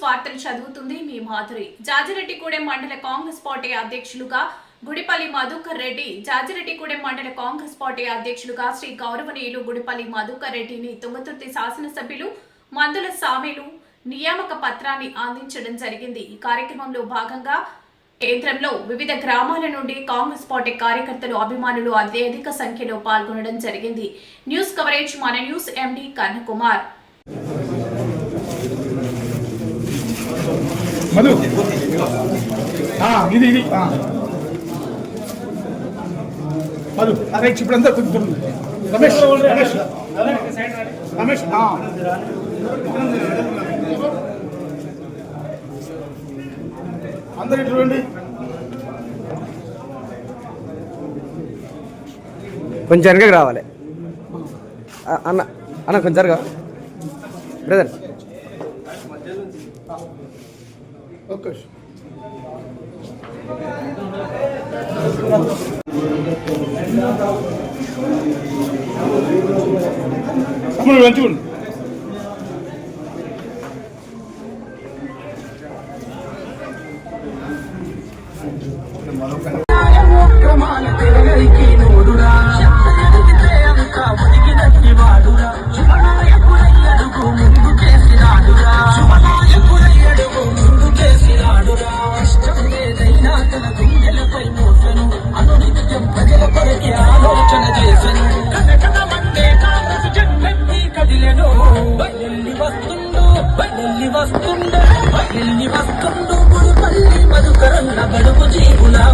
వార్తలు చదువుతుంది మీ మాధురి. జాజిరెడ్డిగూడెం మండల కాంగ్రెస్ పార్టీ అధ్యక్షులుగా గుడిపల్లి మధుకర్ రెడ్డి, జాజిరెడ్డిగూడెం మండల కాంగ్రెస్ పార్టీ అధ్యక్షులుగా శ్రీ గౌరవనీయులు గుడిపల్లి మధుకర్ రెడ్డిని తుంగతుర్తి శాసనసభ్యులు మందుల సామీలు నియామక పత్రాన్ని అందించడం జరిగింది. ఈ కార్యక్రమంలో భాగంగా కేంద్రంలో వివిధ గ్రామాల నుండి కాంగ్రెస్ పార్టీ కార్యకర్తలు, అభిమానులు అత్యధిక సంఖ్యలో పాల్గొనడం జరిగింది. న్యూస్ కవరేజ్ మన న్యూస్ ఎండి కన్నకుమార్. మధు ఇది మధు అదే ఇప్పుడంతా రమేష్ రమేష్ రమేష్ అందరు ఇటు రండి. కొంచెం వెనకకి రావాలి అన్న. అన్న కొంచెం జరగా బ్రదర్. ఓకే తమ్ముడు మంచిగా వస్తుండు గుడిపల్లి మధుకరన్న బడుగు జీవులా